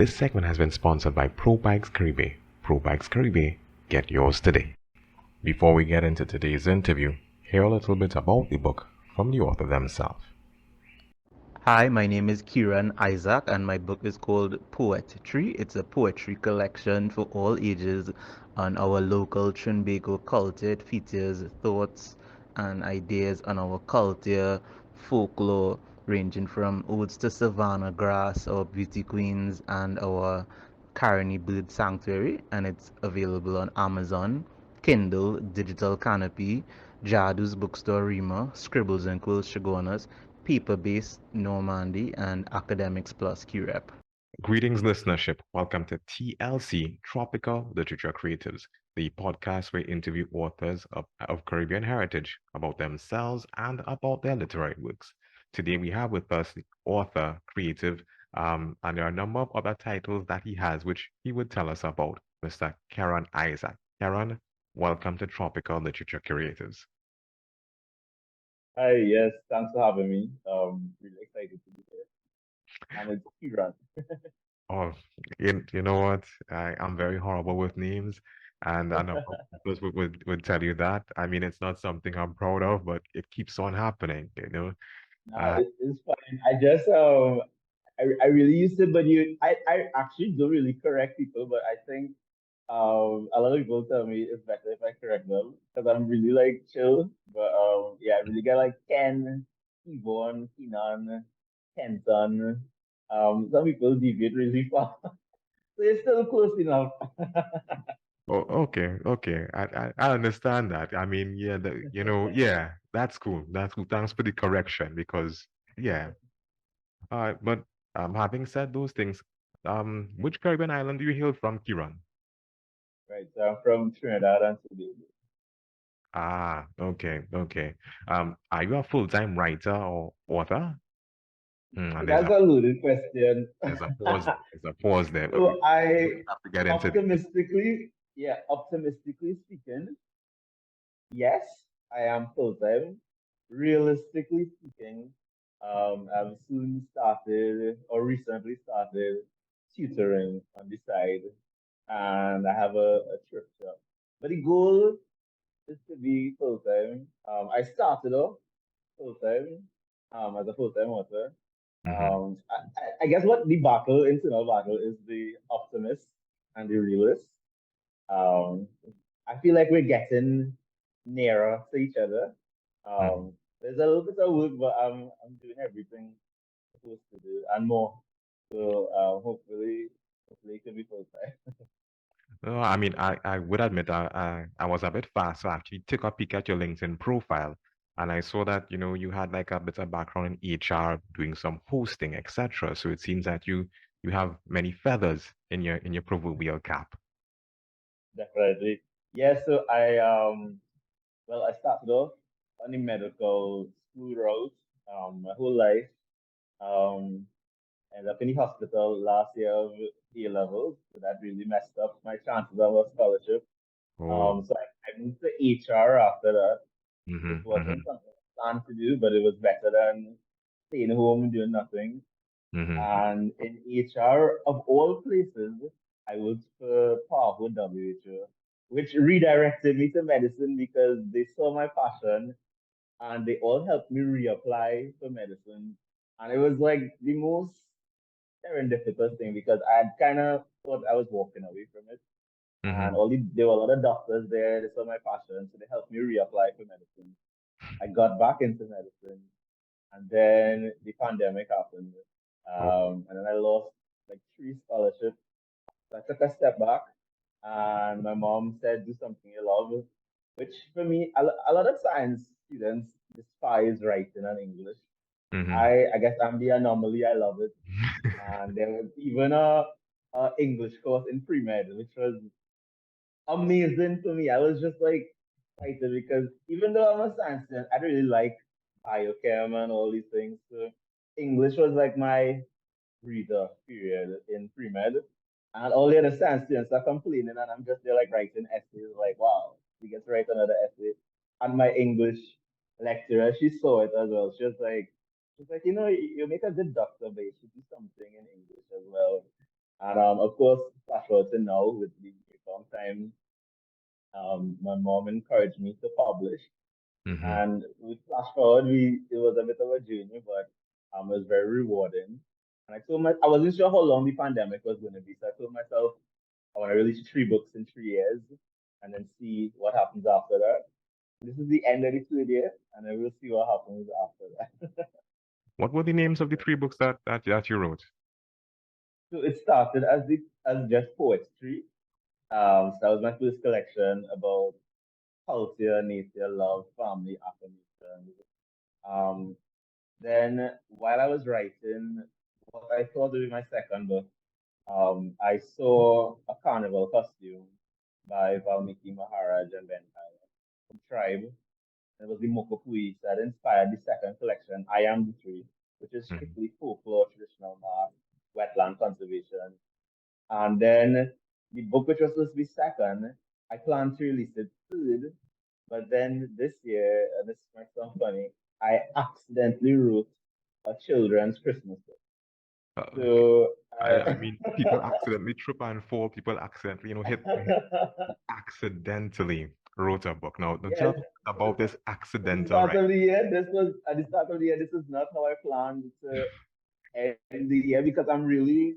This segment has been sponsored by Pro Bikes Caribe. Pro Bikes Caribe, get yours today. Before we get into today's interview, hear a little bit about the book from the author themselves. Hi, my name is Keeron Isaac, and my book is called Poetry. It's a poetry collection for all ages on our local Trinidad culture. It features thoughts and ideas on our culture, folklore, ranging from odes to Savannah Grass, our beauty queens, and our Carony Bird Sanctuary. And it's available on Amazon, Kindle, Digital Canopy, Jadu's Bookstore Rima, Scribbles and Quills Shagonas, paper-based Normandy, and Academics Plus QREP. Greetings, listenership. Welcome to TLC, Tropical Literature Creatives, the podcast where we interview authors of Caribbean heritage about themselves and about their literary works. Today we have with us the author, creative, and there are a number of other titles that he has, which he would tell us about, Mr. Keeron Isaac. Keeron, welcome to Tropical Literature Creatives. Hi, yes, thanks for having me. Really excited to be here. And it's Keeran. Oh, you know what? I'm very horrible with names, and I know most people would tell you that. I mean, it's not something I'm proud of, but it keeps on happening, you know. Uh, It's fine. I really used to, but I actually don't really correct people, but I think a lot of people tell me it's better if I correct them because I'm really like chill. But yeah, I really get like Ken, Yvonne, Kenan, Kenton. Some people deviate really far, so it's still close enough. oh, okay, okay. I understand that. I mean, yeah, yeah, that's cool. That's cool. Thanks for the correction because, yeah. But having said those things, which Caribbean island do you hail from, Kiran? Right, so I'm from Trinidad and Tobago. Ah, okay, okay. Are you a full-time writer or author? And That's a loaded question. there's a pause. There's a pause there, but we So I have to get into the. optimistically speaking, yes, I am full time. Realistically speaking, I've soon started or recently started tutoring on the side, and I have a thrift shop. But the goal is to be full time. I started off full time, as a full time author. Mhm. I guess what internal battle is the optimist and the realist. Um, I feel like we're getting nearer to each other. Mhm. There's a little bit of work, but I'm doing everything I'm supposed to do and more. So hopefully it can be full time. No, I mean, I would admit I was a bit fast, so I actually took a peek at your LinkedIn profile, and I saw that you had like a bit of background in HR, doing some hosting, etc. So it seems that you have many feathers in your proverbial cap. Definitely. Yeah, so I started off on the medical school route my whole life. Um, Ended up in the hospital last year of A levels, so that really messed up my chances of a scholarship. Oh, I moved to HR after that, which mm-hmm, wasn't mm-hmm, something I planned to do, but it was better than staying home and doing nothing. mm-hmm, And in HR, of all places, I worked for powerful WHO, which redirected me to medicine because they saw my passion and they all helped me reapply for medicine. And it was like the most serendipitous thing because I had kind of thought I was walking away from it. And mm-hmm. there were a lot of doctors there, they saw my passion, so they helped me reapply for medicine. I got back into medicine, and then the pandemic happened. Oh, And then I lost like three scholarships. So I took a step back, and my mom said, "Do something you love," which for me, a lot of science students despise writing and English. mm-hmm. I guess I'm the anomaly. I love it. And there was even a English course in pre-med, which was amazing for me. I was just like excited because even though I'm a science student, I really like biochem and all these things. So English was like my breather period in pre-med. And all the other science students are complaining, and I'm just there like writing essays, like, wow, we get to write another essay. And my English lecturer, she saw it as well. She's like, you know, you make a good doctor, but you should do something in English as well. And of course, flash forward to now with the long time, my mom encouraged me to publish. Mm-hmm. And with flash forward, it was a bit of a journey, but it was very rewarding. And I wasn't sure how long the pandemic was going to be, so I told myself I want to release 3 books in 3 years, and then see what happens after that. This is the end of the 3rd year, and then we'll see what happens after that. What were the names of the three books that you wrote? So it started as just poetry. So that was my first collection about culture, nature, love, family, affirmation. Um, then while I was writing what I thought would be my second book, I saw a carnival costume by Valmiki Maharaj and Ben Tyler from Tribe. It was the Mokopui that inspired the second collection, I Am the Tree, which is Mhm. strictly folklore, traditional art, wetland conservation. And then the book, which was supposed to be second, I planned to release it third, but then this year, and this might sound funny, I accidentally wrote a children's Christmas book. Uh, So I mean, people accidentally trip and fall. People accidentally, hit accidentally wrote a book. Now tell yes, me about this at the accidental start writing. of the year, this was at the start of the year. This is not how I planned to end the year because I'm really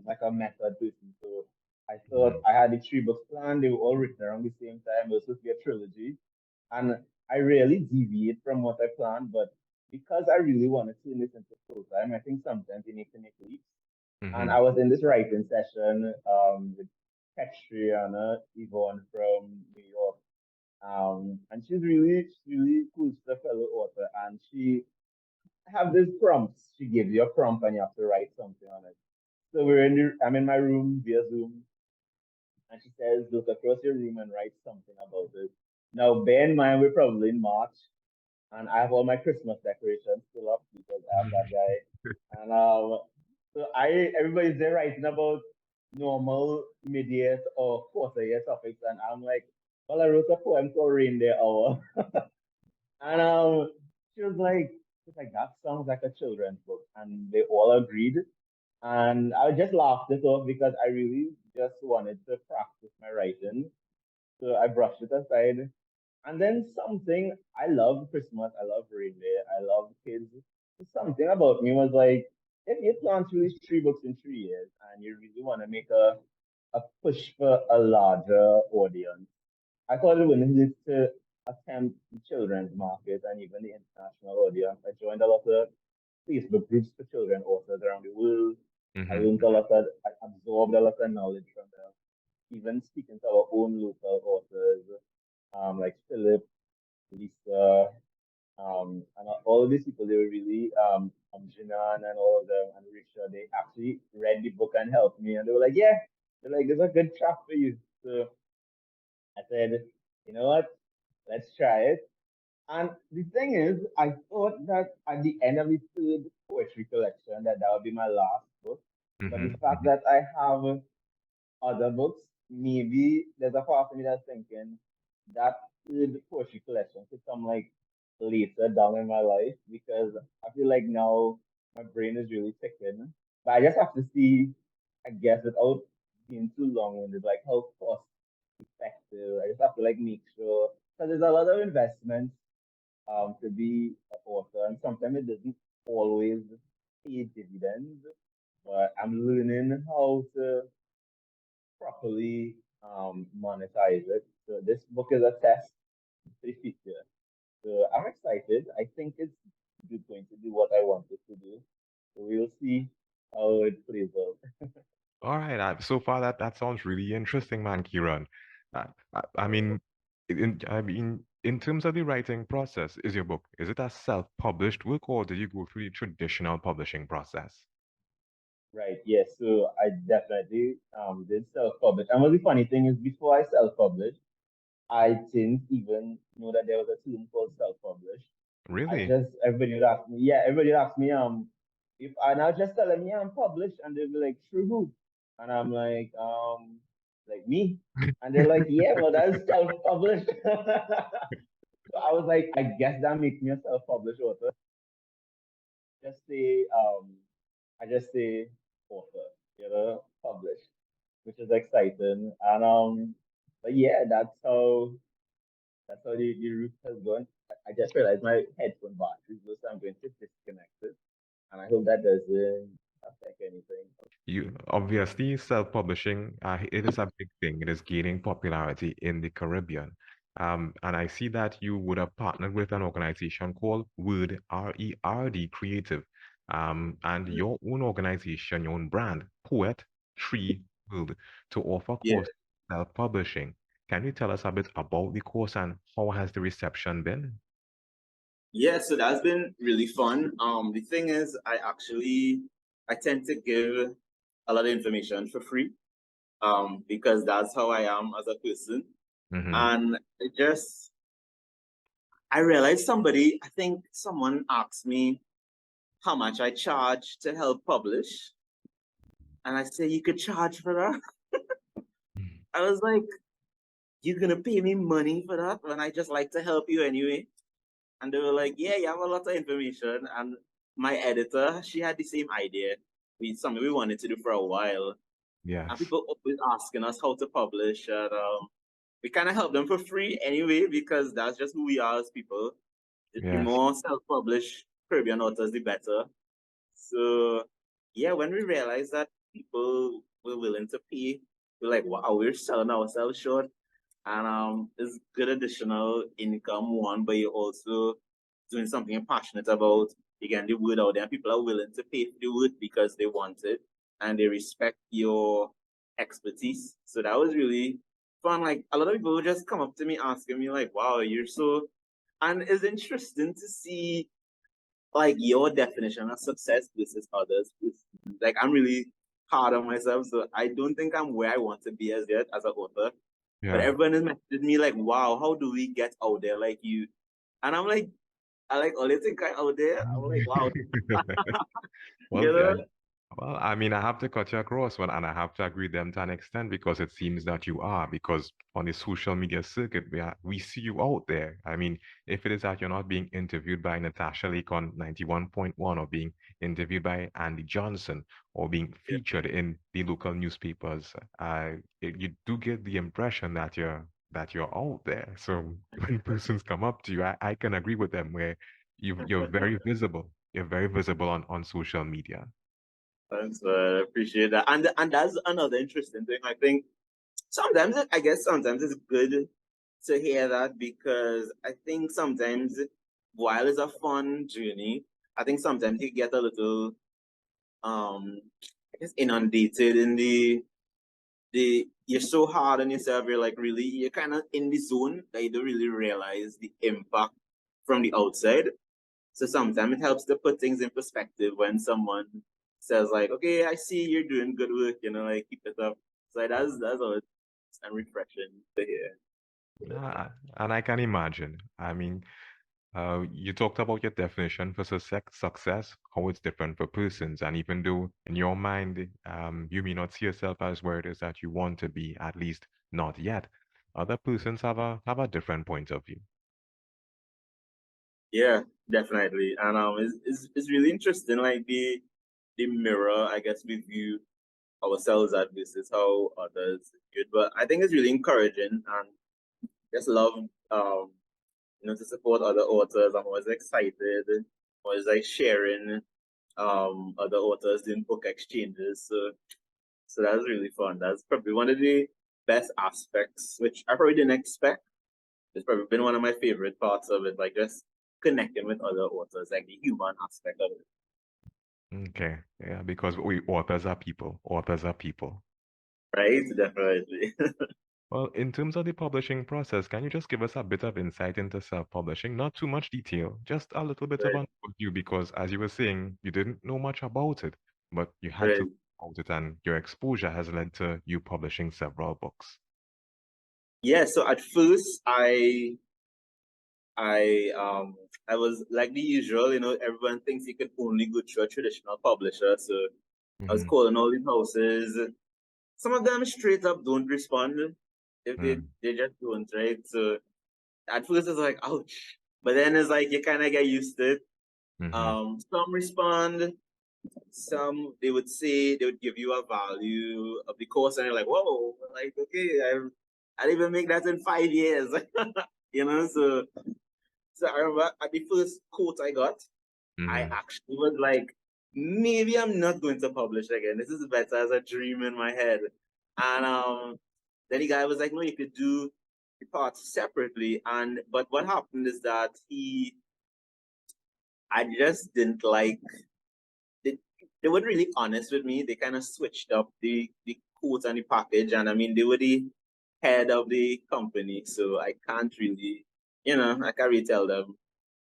like a method person. So I thought Mhm. I had the 3 books planned. They were all written around the same time. It was supposed to be a trilogy, and I rarely deviate from what I planned. But because I really wanted to turn this into full time, I think sometimes you need to make leaps. And Mhm. I was in this writing session with Catriona Yvonne from New York. And she's really cool. She's a fellow author, and she have these prompts. She gives you a prompt, and you have to write something on it. So I'm in my room via Zoom, and she says, look across your room and write something about it. Now, bear in mind, we're probably in March, and I have all my Christmas decorations still up because I am that guy. And so everybody's there writing about normal, immediate, or quarter year topics, and I'm like, well, I wrote a poem called Reindeer Hour, and she's like, that sounds like a children's book, and they all agreed. And I just laughed it off because I really just wanted to practice my writing. So I brushed it aside. And then something, I love Christmas, I love reindeer, I love kids. Something about me was like, if you plan to release 3 books in 3 years and you really want to make a push for a larger audience, I thought it would need to attempt the children's market and even the international audience. I joined a lot of Facebook groups for children authors around the world. Mhm. I absorbed a lot of knowledge from them. Even speaking to our own local authors, like Philip, Lisa, and all of these people, they were really, Jinan and all of them, and Risha, they actually read the book and helped me. And they were like, yeah, they're like, there's a good track for you. So I said, you know what? Let's try it. And the thing is, I thought that at the end of the third poetry collection, that would be my last book. But the Mhm. fact Mhm. that I have other books, maybe there's a part of me that's thinking that third poetry collection could come like later down in my life because I feel like now my brain is really ticking. But I just have to see, I guess, without being too long-winded, like how cost effective. I just have to like make sure because there's a lot of investments to be an author, and sometimes it doesn't always pay dividends. But I'm learning how to properly monetize it. So this book is a test for the future. So I'm excited. I think it's going to do what I want it to do. So we'll see how it plays out. All right. So far, that sounds really interesting, man, Kieran. I mean, in terms of the writing process, is it a self-published work or did you go through the traditional publishing process? Right, yes. So I definitely did self-publish. And what the funny thing is before I self-published, I didn't even know that there was a term called self-publish. Really? Everybody would ask me, if and I just tell them, yeah, I'm published, and they'll be like, through who? And I'm like me. And they're like, yeah, well, that's self-published. So I was like, I guess that makes me a self-published author. Just say, I just say author. published, which is exciting. And but yeah, that's how the route has gone. I just realized my headphone battery is low, so I'm going to disconnect it, and I hope that doesn't affect anything. You obviously self-publishing, it is a big thing. It is gaining popularity in the Caribbean. And I see that you would have partnered with an organization called Word, RERD Creative, and your own organization, your own brand, Poet Tree World, to offer Yeah. course self-publishing. Can you tell us a bit about the course and how has the reception been? Yeah, so that's been really fun. The thing is, I tend to give a lot of information for free, because that's how I am as a person. Mm-hmm. And I realized I think someone asked me how much I charge to help publish, and I say you could charge for that. I was like, you're gonna pay me money for that when I just like to help you anyway? And they were like, yeah, you have a lot of information. And my editor, she had the same idea. Something we wanted to do for a while. And Yes. people always asking us how to publish. And we kind of help them for free anyway, because that's just who we are as people. The Yes. more self-published Caribbean authors, the better. So, yeah, when we realized that people were willing to pay, we're like, wow, we're selling ourselves short. And it's good additional income, one, but you're also doing something you're passionate about. You get the word out there, and people are willing to pay for the word because they want it and they respect your expertise. So that was really fun. Like a lot of people would just come up to me asking me, like, wow, you're so, and it's interesting to see like your definition of success versus others. Like I'm really hard on myself, so I don't think I'm where I want to be as yet as an author. But Yeah. everyone is messaging me like, "Wow, how do we get out there like you?" And I'm like, "I like only think I out there." I'm like, "Wow, you Well, know." well, I mean, I have to cut you across, well, and I have to agree with them to an extent because it seems that you are, because on the social media circuit, we see you out there. I mean, if it is that you're not being interviewed by Natasha Lake on 91.1 or being interviewed by Andy Johnson or being Yeah, featured in the local newspapers, you do get the impression that you're out there. So when persons come up to you, I can agree with them where you're very visible. You're very visible on social media. thanks, I appreciate that. And that's another interesting thing. I think I guess sometimes it's good to hear that because I think sometimes while it's a fun journey, I think sometimes you get a little I guess inundated in the you're so hard on yourself, you're like really you're kind of in the zone that you don't really realize the impact from the outside. So sometimes it helps to put things in perspective when someone says like, okay, I see you're doing good work, like keep it up. So that's always and refreshing to hear. Ah, and I can imagine. I mean, you talked about your definition for success, how it's different for persons, and even though in your mind, you may not see yourself as where it is that you want to be, at least not yet, other persons have a different point of view. Yeah, definitely. And it's really interesting, like the mirror, I guess we view ourselves at versus how others view it. But I think it's really encouraging and just love to support other authors. I'm always excited, always like sharing other authors in book exchanges. So that's really fun. That's probably one of the best aspects, which I probably didn't expect. It's probably been one of my favorite parts of it, like just connecting with other authors, like the human aspect of it. Okay, yeah, because we authors are people. Authors are people. Right? Definitely. Well, in terms of the publishing process, can you just give us a bit of insight into self-publishing? Not too much detail, just a little bit of Right. an overview, because as you were saying, you didn't know much about it, but you had to Right. know about it, and your exposure has led to you publishing several books. Yeah, so at first I was like the usual, everyone thinks you can only go through a traditional publisher. So I was Mm-hmm. calling all the houses. Some of them straight up don't respond. If they just don't, right? So at first it's like, ouch. But then it's like you kinda get used to it. Mm-hmm. Some respond, some they would say they would give you a value of the course, and you're like, whoa, like okay, I didn't even make that in 5 years, you know. So I remember at the first quote I got, I Mm-hmm. actually was like, maybe I'm not going to publish again. This is better as a dream in my head. And then the guy was like, no, you could do the parts separately. And but what happened is that I just didn't like they, they weren't really honest with me. They kind of switched up the quote and the package, and I mean they were the head of the company, so I can't really, I can't really tell them,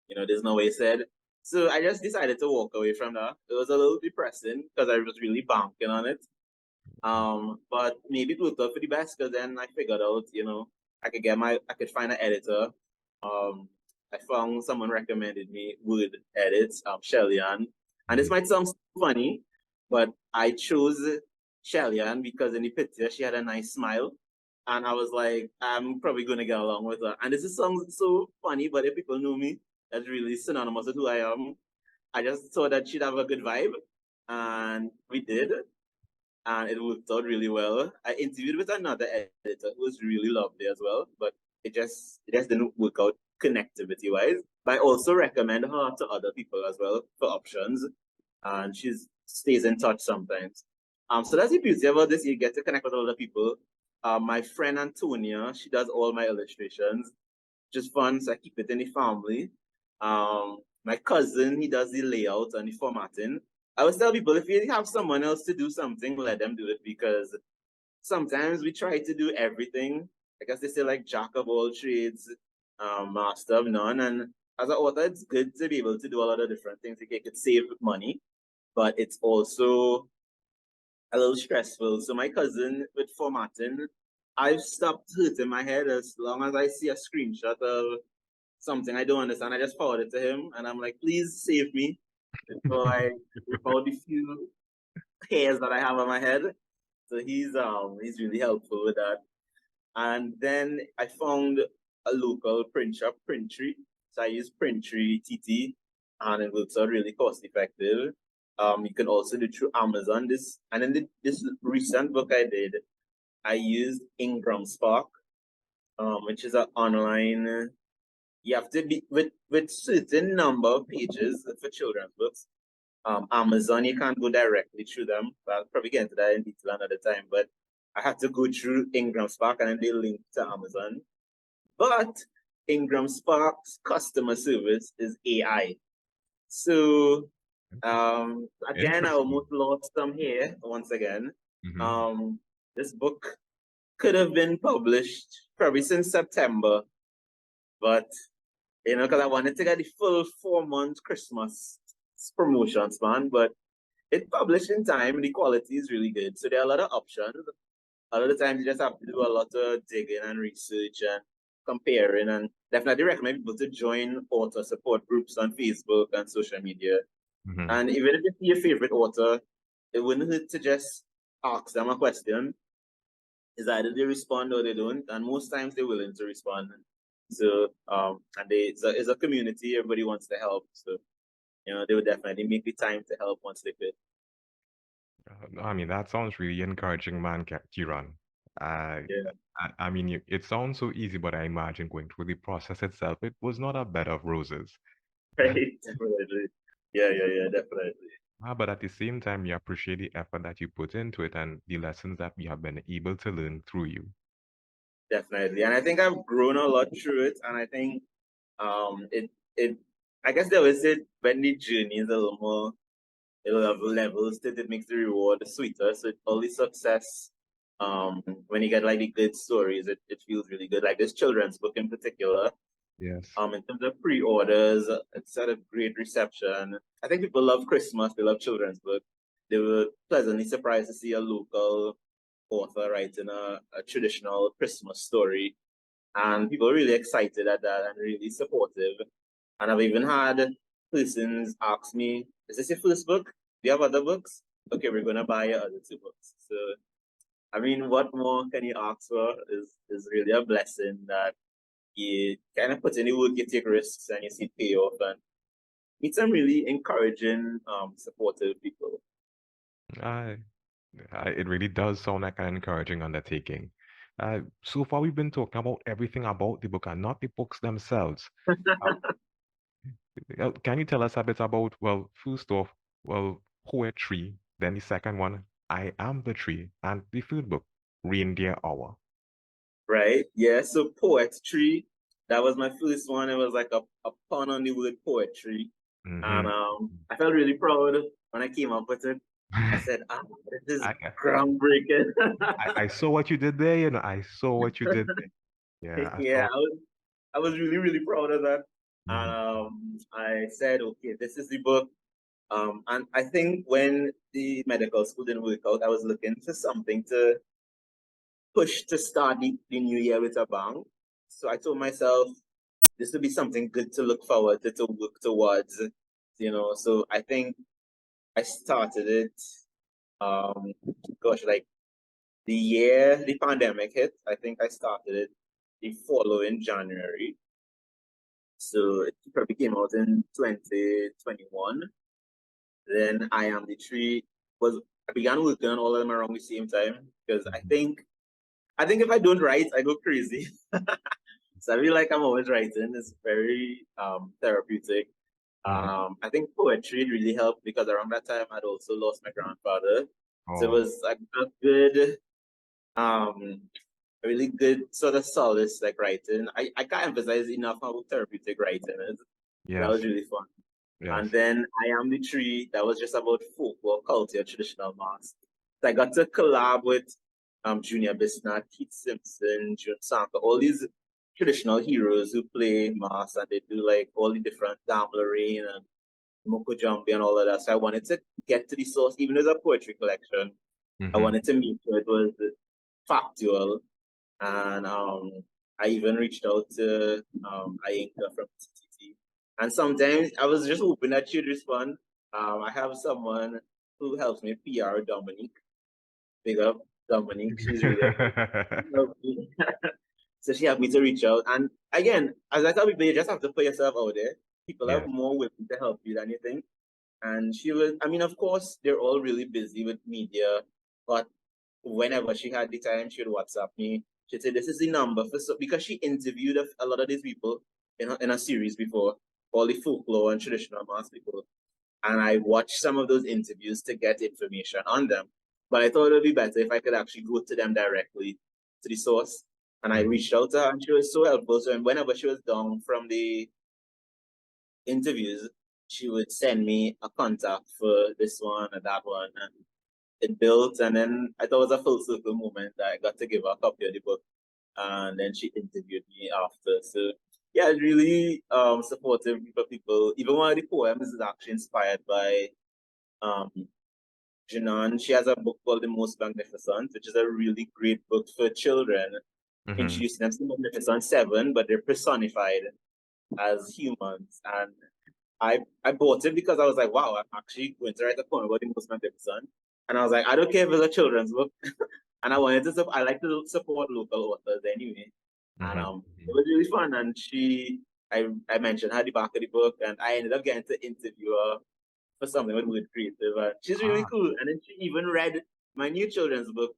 there's no way said. So I just decided to walk away from that. It was a little depressing because I was really banking on it. But maybe it worked out for the best because then I figured out, I could find an editor. Um, I found someone recommended me Word Edits, Shellyan. And this Mm-hmm. might sound funny, but I chose Shellyan because in the picture she had a nice smile. And I was like, I'm probably going to get along with her. And this is sounds so funny, but if people know me, that's really synonymous with who I am. I just thought that she'd have a good vibe. And we did, and it worked out really well. I interviewed with another editor who was really lovely as well, but it just didn't work out connectivity wise. But I also recommend her to other people as well for options, and she stays in touch sometimes. So that's the beauty about this. You get to connect with other people. My friend Antonia, she does all my illustrations, just fun, so I keep it in the family. My cousin, he does the layout and the formatting. I always tell people if you have someone else to do something, let them do it because sometimes we try to do everything. I guess they say like jack of all trades, master of none. And as an author, it's good to be able to do a lot of different things. It could save money, but it's also a little stressful. So my cousin with formatting, I've stopped hurting my head as long as I see a screenshot of something I don't understand. I just forward it to him and I'm like, please save me before I before the few hairs that I have on my head. So he's really helpful with that. And then I found a local print shop, Printtree. So I use Printtree TT, and it works out really cost effective. You can also do through Amazon. This recent book I did, I used Ingram Spark, which is an online. You have to be with certain number of pages for children's books. Amazon, you can't go directly through them. But I'll probably get into that in detail another time. But I had to go through Ingram Spark and then they link to Amazon. But Ingram Spark's customer service is AI. So again, I Interesting. almost lost some here once again. Mm-hmm. Um, this book could have been published probably since September, but because I wanted to get the full 4 month Christmas promotions, man. But it published in time, the quality is really good. So there are a lot of options. A lot of times you just have to do a lot of digging and research and comparing. And definitely recommend people to join author support groups on Facebook and social media. Mm-hmm. And even if you see your favorite author, it wouldn't hurt to just ask them a question. Is either they respond or they don't, and most times they're willing to respond. So and it's a community, everybody wants to help. So they would definitely make the time to help once they could. I mean, that sounds really encouraging, man, Kiran. Uh, Yeah. I mean, it sounds so easy, but I imagine going through the process itself, it was not a bed of roses. Right, definitely. Yeah, definitely. But at the same time, you appreciate the effort that you put into it and the lessons that we have been able to learn through you. Definitely. And I think I've grown a lot through it. And I think it I guess they always say when the journey is a little more it'll have levels that it makes the reward sweeter. So all the success, when you get like the good stories, it feels really good. Like this children's book in particular. Yes. In terms of pre-orders, it's had a great reception. I think people love Christmas, they love children's book. They were pleasantly surprised to see a local author writing a traditional Christmas story. And people are really excited at that and really supportive. And I've even had persons ask me, is this your first book? Do you have other books? Okay, we're gonna buy your other two books. So I mean, what more can you ask for is really a blessing that you kind of put in the work, you take risks and you see payoff. And meet some really encouraging, supportive people. Uh, it really does sound like an encouraging undertaking. So far, we've been talking about everything about the book and not the books themselves. Uh, can you tell us a bit about, well, first off, well, poetry, then the second one, I Am the Tree, and the third book, Reindeer Hour. Right? Yeah. So poetry, that was my first one. It was like a pun on the word poetry. And Mm-hmm. I felt really proud when I came up with it. I said, this is I, groundbreaking. I saw what you did there, I saw what you did there. Yeah, I Yeah, saw. I was really, really proud of that. And Mhm. I said, okay, this is the book. And I think when the medical school didn't work out, I was looking for something to push to start the new year with a bang. So I told myself this would be something good to look forward to work towards, So I think I started it, um, gosh, like the year the pandemic hit. I think I started it the following January. So it probably came out in 2021. Then I Am the Tree I began working on all of them around the same time because I think if I don't write, I go crazy. So I feel like I'm always writing. It's very therapeutic. Mhm. I think poetry really helped because around that time I'd also lost my grandfather. So it Oh, was like a good, um, a really good sort of solace like writing. I can't emphasize enough how therapeutic writing is. That yes, was really fun. And yes. then I Am the Tree, that was just about folklore, culture, traditional masks. So I got to collab with Junior Bisnat, Keith Simpson, June Sanka, all these traditional heroes who play masks and they do like all the different Dame Lorraine and Moko Jambi and all of that. So I wanted to get to the source, even as a poetry collection. I Mm-hmm. wanted to make sure it was factual. And I even reached out to Ayinka from TTT. And sometimes I was just hoping that she'd respond. I have someone who helps me PR, Dominique. Big up, Dominique. She's really helped me. So she helped me to reach out. And again, as I tell people, you just have to put yourself out there. People are Yes. more willing to help you than you think. And she was, I mean, of course, they're all really busy with media, but whenever she had the time, she would WhatsApp me. She'd say, "This is the number for so," because she interviewed a lot of these people in a series before, all the folklore and traditional mass people. And I watched some of those interviews to get information on them. But I thought it would be better if I could actually go to them directly, to the source. And I Mhm. reached out to her and she was so helpful. So whenever she was done from the interviews, she would send me a contact for this one and that one. And it built. And then I thought it was a full circle moment that I got to give her a copy of the book. And then she interviewed me after. So yeah, it's really supportive for people. Even one of the poems is actually inspired by um Janan. She has a book called The Most Magnificent, which is a really great book for children, Mhm. introducing them to the Magnificent Seven, but they're personified as humans. And I bought it because I was like, wow, I'm actually going to write a poem about the Most Magnificent. And I was like, I don't care if it's a children's book. And I wanted to, I like to support local authors anyway. And Mhm. it was really fun. And I mentioned her the back of the book, and I ended up getting to interview her for something with Word Creative. And she's really Ah, cool. And then she even read my new children's book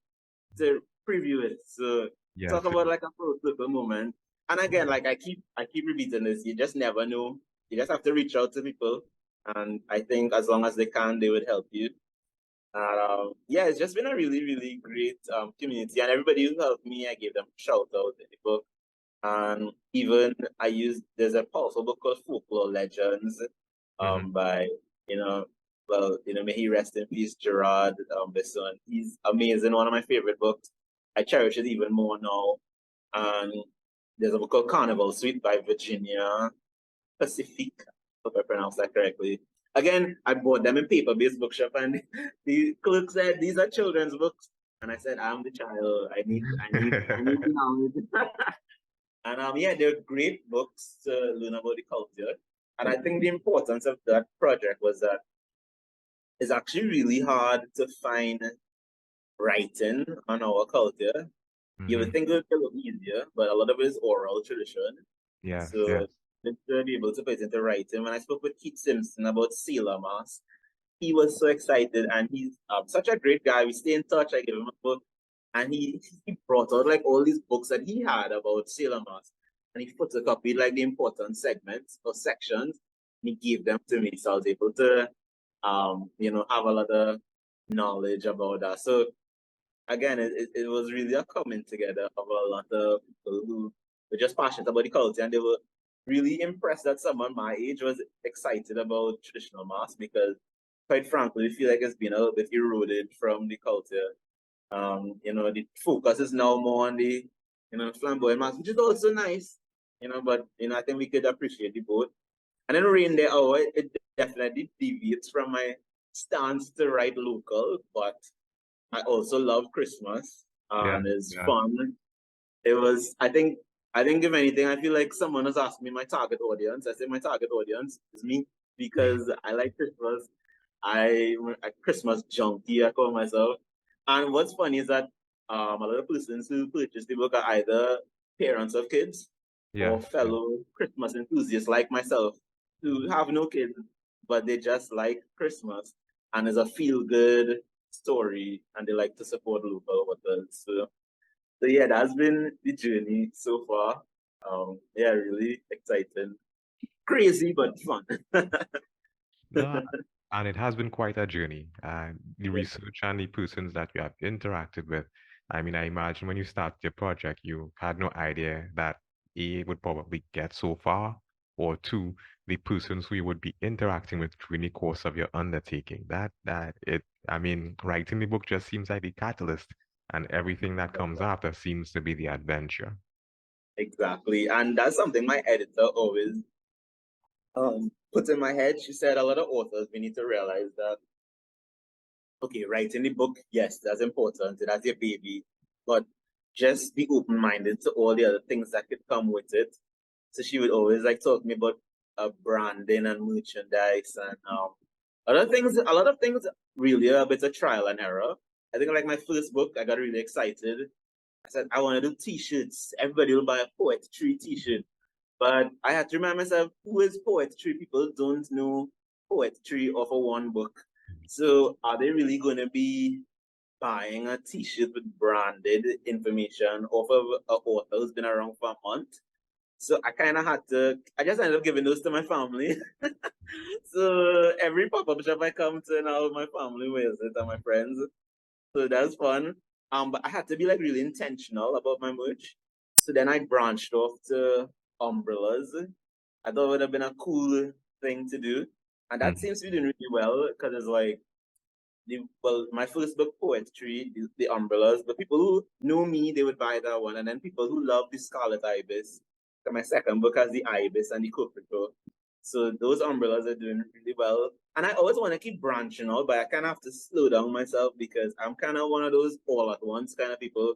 to preview it. So talk yes. about like a full circle moment. And again, like I keep repeating this, you just never know. You just have to reach out to people. And I think as long as they can, they would help you. And yeah, it's just been a really, really great community. And everybody who helped me, I gave them a shout out in the book. And even there's a powerful book called Folklore Legends Mhm. by, you know, may he rest in peace, Gerard Besson. He's amazing, one of my favorite books. I cherish it even more now. And there's a book called Carnival Suite by Virginia Pacific, hope I pronounced that correctly. Again, I bought them in paper-based bookshop, and the clerk said, "These are children's books," and I said, "I'm the child. I need the knowledge." And yeah, they're great books to learn about the culture. And I think the importance of that project was that it's actually really hard to find writing on our culture. You would Mhm. think it would be a little easier, but a lot of it is oral tradition. Yes, So yes. to be able to put it into writing. When I spoke with Keith Simpson about Sailor Mask, he was so excited, and he's such a great guy. We stay in touch. I gave him a book, and he brought out like all these books that he had about Sailor Mask, and he photocopied like the important segments or sections, and he gave them to me, so I was able to, have a lot of knowledge about that. So again, it was really a coming together of a lot of people who were just passionate about the culture, and they were really impressed that someone my age was excited about traditional mask, because quite frankly, I feel like it's been a little bit eroded from the culture. The focus is now more on the, flamboyant mask, which is also nice, but, I think we could appreciate the both. And then Reindeer Hour, it definitely deviates from my stance to write local, but I also love Christmas, Yeah, and it's yeah. fun. It was, I think if anything, I feel like someone has asked me my target audience. I say my target audience is me, because I like Christmas. I'm a Christmas junkie, I call myself. And what's funny is that a lot of persons who purchase the book are either parents of kids or Yes, yes. fellow Christmas enthusiasts like myself, who have no kids, but they just like Christmas, and it's a feel good story, and they like to support local authors. So yeah, that's been the journey so far. Yeah, really exciting, crazy but fun. No, and it has been quite a journey. The Yeah, research and the persons that you have interacted with. I mean, I imagine when you start your project, you had no idea that A, it would probably get so far, or two, the persons who you would be interacting with during the course of your undertaking. I mean, writing the book just seems like the catalyst, and everything that comes after seems to be the adventure. exactly, and that's something my editor always puts in my head. She said a lot of authors, we need to realize that, okay, writing the book, yes, that's important. That's your baby, but just be open minded to all the other things that could come with it. So she would always like talk to me about branding and merchandise, and a lot of things really are a bit of trial and error. I think like my first book, I got really excited. I said I want to do t-shirts. Everybody will buy a poetry t-shirt. But I had to remind myself, who is poetry? People don't know poetry of a one book. So are they really going to be buying a t-shirt with branded information off of an author who's been around for a month? So I just ended up giving those to my family. So every pop-up shop I come to now, my family wears it and my friends. So that's fun. But I had to be like really intentional about my merch. So then I branched off to umbrellas. I thought it would have been a cool thing to do. And that Mhm. seems to be doing really well, because it's like my first book, poetry, the umbrellas. But people who know me, they would buy that one. And then people who love the Scarlet Ibis. So my second book has the ibis and the coquelicot. So those umbrellas are doing really well. And I always want to keep branching out, but I kind of have to slow down myself, because I'm kind of one of those all at once kind of people.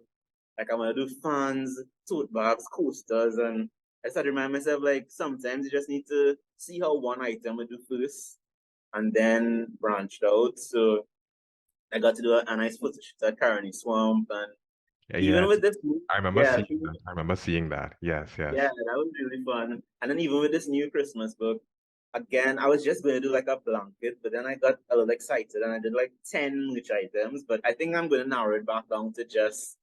Like I want to do fans, tote bags, coasters, and I start to remind myself like sometimes you just need to see how one item will do first, and then branched out. So I got to do a nice photo shoot at Carony Swamp, and even Yes, with this, I remember yeah, seeing that. I remember seeing that. Yes, yes. yeah, that was really fun. And then even with this new Christmas book, again, I was just going to do like a blanket, but then I got a little excited and I did like 10 merch items. But I think I'm going to narrow it back down to just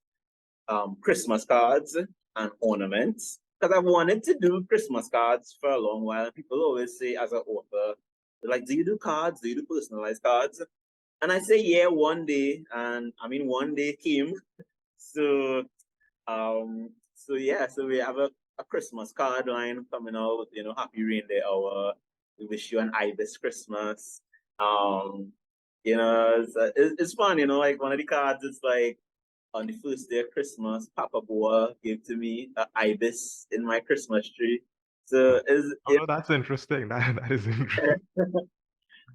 Christmas cards and ornaments. Because I've wanted to do Christmas cards for a long while. People always say, as an author, they're like, do you do cards? Do you do personalized cards? And I say, yeah, one day. And I mean, one day came. So so we have a Christmas card line coming out, Happy Reindeer Hour. We wish you an Ibis Christmas. Um, it's fun, like one of the cards is like, on the first day of Christmas, Papa Boa gave to me an Ibis in my Christmas tree. So Oh no, that's interesting. That is interesting.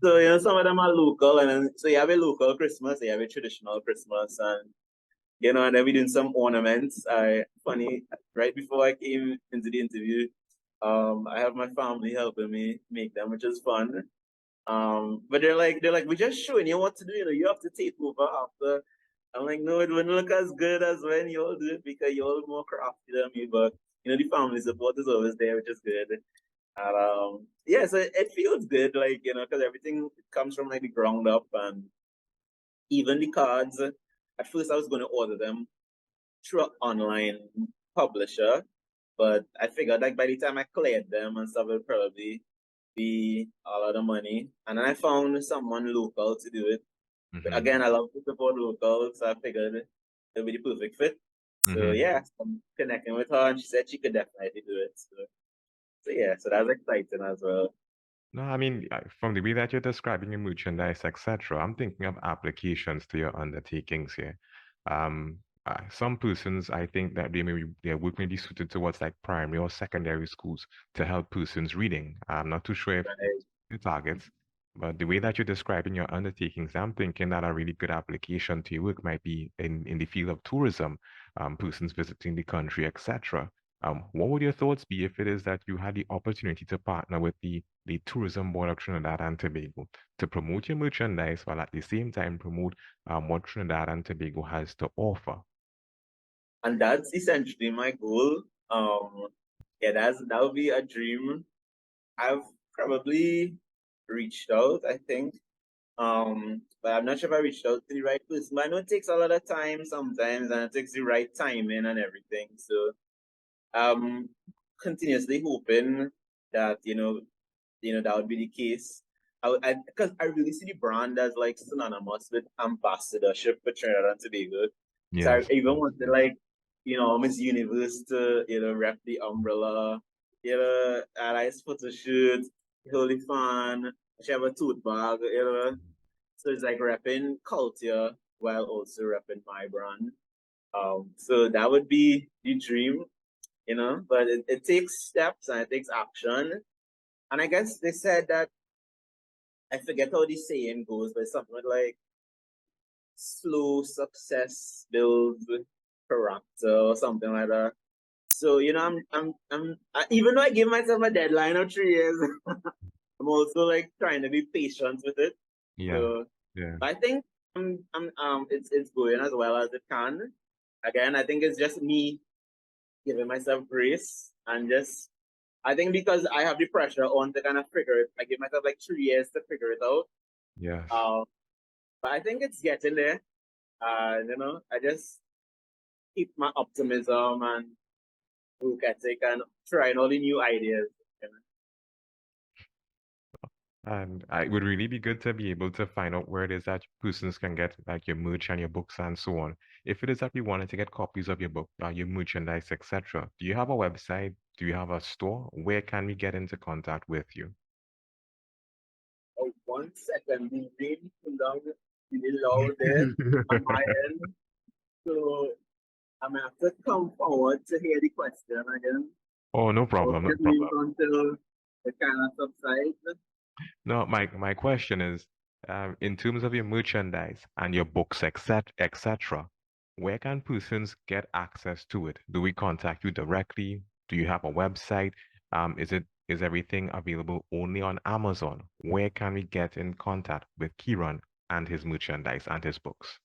so some of them are local, and then so you have a local Christmas, you have a traditional Christmas, and and then we doing some ornaments. Funny, right before I came into the interview, I have my family helping me make them, which is fun. But they're like, we're just showing you what to do. You have to take over after. I'm like, no, it wouldn't look as good as when you all do it, because you're all more crafty than me. But the family support is always there, which is good. And yeah, so it feels good, like, you know, because everything comes from like the ground up, and even the cards. At first, I was going to order them through an online publisher, but I figured like by the time I cleared them and stuff, it'll probably be a lot of money. And then I found someone local to do it. But Mm-hmm. again, I love to support locals, so I figured it'll be the perfect fit. So Mm-hmm. yeah, I'm connecting with her, and she said she could definitely do it. So yeah, so that's exciting as well. No, I mean, from the way that you're describing your merchandise, etc., I'm thinking of applications to your undertakings here. Some persons, I think that their work may be suited towards like primary or secondary schools to help persons reading. I'm not too sure if Right. the targets, but the way that you're describing your undertakings, I'm thinking that a really good application to your work might be in the field of tourism, persons visiting the country, etc. What would your thoughts be if it is that you had the opportunity to partner with the Tourism Board of Trinidad and Tobago to promote your merchandise while at the same time promote what Trinidad and Tobago has to offer? And that's essentially my goal. Yeah, that would be a dream. I've probably reached out, I think. But I'm not sure if I reached out to the right person. But I know it takes a lot of time sometimes, and it takes the right timing and everything. So I'm continuously hoping that that would be the case. Because I really see the brand as like synonymous with ambassadorship for Trinidad and Tobago. So I Yes. even wanted like Miss Universe to rep the umbrella, a nice photo shoot, holy fan, she have a tote bag, So it's like repping culture while also repping my brand. So that would be the dream, but it takes steps and it takes action. And I guess they said that, I forget how the saying goes, but something like slow success builds character or something like that. So even though I give myself a deadline of 3 years, I'm also like trying to be patient with it. Yeah. So Yeah. but I think it's going as well as it can. Again, I think it's just me giving myself grace, and just I think because I have the pressure on to kind of figure it, I give myself like 3 years to figure it out. Yes. But I think it's getting there. I just keep my optimism and work ethic and trying all the new ideas. And it would really be good to be able to find out where it is that persons can get like your merch and your books and so on. If it is that we wanted to get copies of your book, your merchandise, etc., do you have a website? Do you have a store? Where can we get into contact with you? Oh, 1 second, the rain came down really loud there on my end. So I'm gonna have to come forward to hear the question again. Oh, no Or problem, no just wait problem. until it kind of subsides. No, my question is, in terms of your merchandise and your books, etc., where can persons get access to it? Do we contact you directly? Do you have a website? Is everything available only on Amazon? Where can we get in contact with Keeron and his merchandise and his books?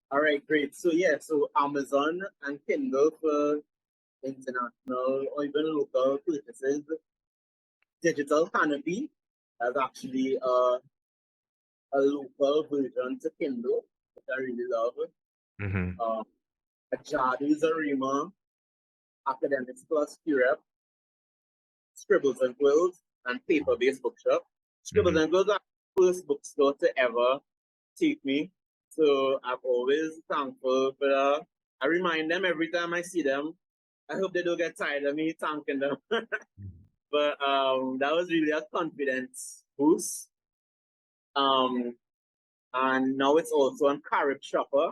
All right, great. So yeah, so Amazon and Kindle for international or even local purchases. Digital Canopy has actually a local version to Kindle, which I really love. Mm-hmm. A Jadu Zarima, Academics Plus Europe, Scribbles and Quills, and paper-based bookshop. Scribbles Mm-hmm. and Quills are the first bookstore to ever take me. So I'm always thankful for that. I remind them every time I see them. I hope they don't get tired of me thanking them. But that was really a confidence boost. And now it's also on Carib Shopper.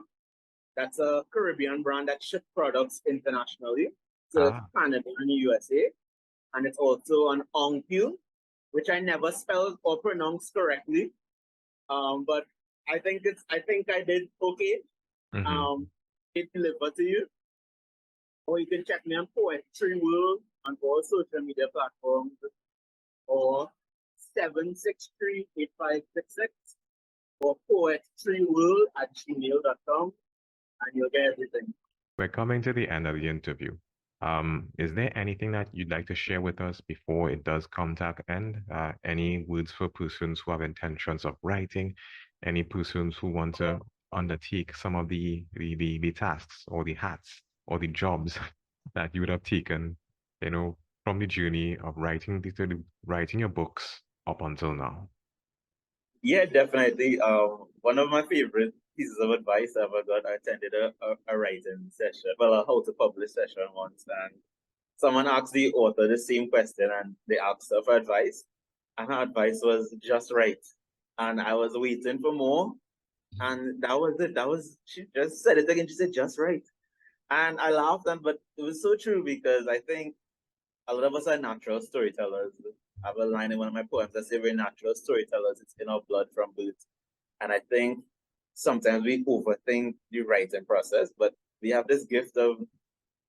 That's a Caribbean brand that ships products internationally to Ah, Canada and USA. And it's also on Onq, which I never spelled or pronounced correctly. But I think I did okay. mm-hmm. Um, it delivered to you. Or you can check me on Poetry World on all social media platforms, or 7638566, or poetryworld@gmail.com, and you'll get everything. We're coming to the end of the interview. Is there anything that you'd like to share with us before it does come to an end? Any words for persons who have intentions of writing, any persons who want to undertake some of the tasks or the hats or the jobs that you would have taken, from the journey of writing your books up until now? Yeah, definitely. One of my favorite pieces of advice I ever got, I attended a writing session, well, a how to publish session once, and someone asked the author the same question, and they asked her for advice, and her advice was just right. And I was waiting for more, and that was it. She just said it again. She said just right, and I laughed, but it was so true because I think a lot of us are natural storytellers. I have a line in one of my poems that says we're natural storytellers. It's in our blood from birth. And I think sometimes we overthink the writing process, but we have this gift of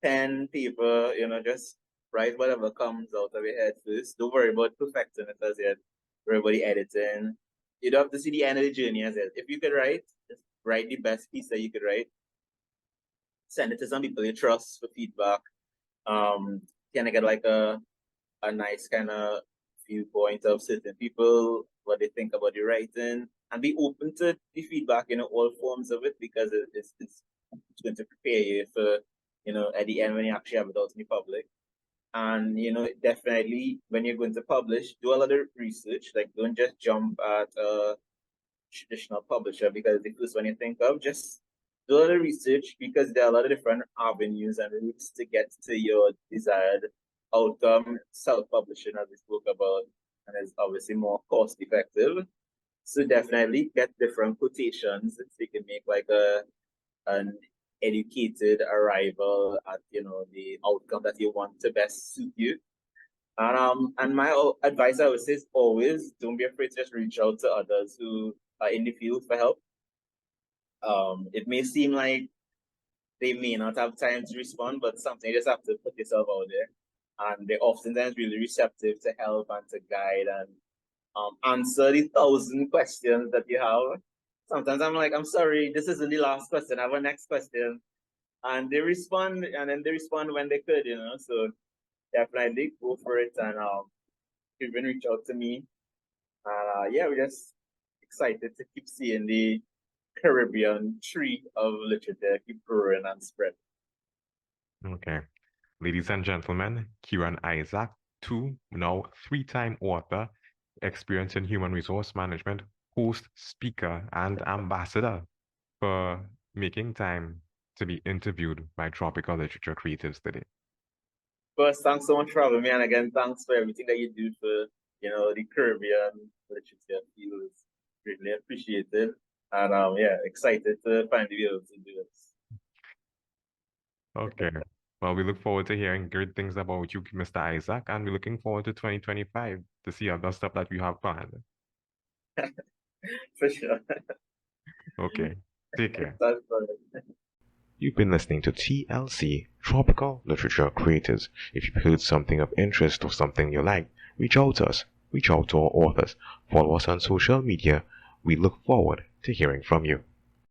pen, paper, just write whatever comes out of your head first. Don't worry about perfecting it as yet. Worry about the editing. You don't have to see the end of the journey as yet. If you could write, just write the best piece that you could write. Send it to some people you trust for feedback. Kind of get like a nice kind of viewpoint of certain people, what they think about the writing, and be open to the feedback in all forms of it, because it's going to prepare you for, at the end when you actually have it out in the public. And, definitely when you're going to publish, do a lot of research. Like, don't just jump at a traditional publisher because the first one you think of. Just do a lot of research, because there are a lot of different avenues and routes to get to your desired outcome. Self-publishing, as we spoke about, and is obviously more cost-effective. So definitely get different quotations so you can make like an educated arrival at the outcome that you want to best suit you. And my advice I would say is always don't be afraid to just reach out to others who are in the field for help. It may seem like they may not have time to respond, but something you just have to put yourself out there. And they're oftentimes really receptive to help and to guide and answer the 1,000 questions that you have. Sometimes I'm like, I'm sorry, this isn't the last question. I have a next question. And they respond, and then they respond when they could, So definitely go for it, and even reach out to me. And yeah, we're just excited to keep seeing the Caribbean tree of literature keep growing and spread. Okay. Ladies and gentlemen, Keeron Isaac, now three-time author, experience in human resource management, host, speaker, and ambassador, for making time to be interviewed by Tropical Literature Creatives today. First, thanks so much for having me, and again, thanks for everything that you do for the Caribbean literature field. It's greatly appreciated, and yeah, excited to finally be able to do this. Okay. Well, we look forward to hearing great things about you, Mr. Isaac, and we're looking forward to 2025 to see other stuff that you have planned. For sure. Okay. Take care. That's perfect. You've been listening to TLC, Tropical Literature Creators. If you've heard something of interest or something you like, reach out to us. Reach out to our authors. Follow us on social media. We look forward to hearing from you.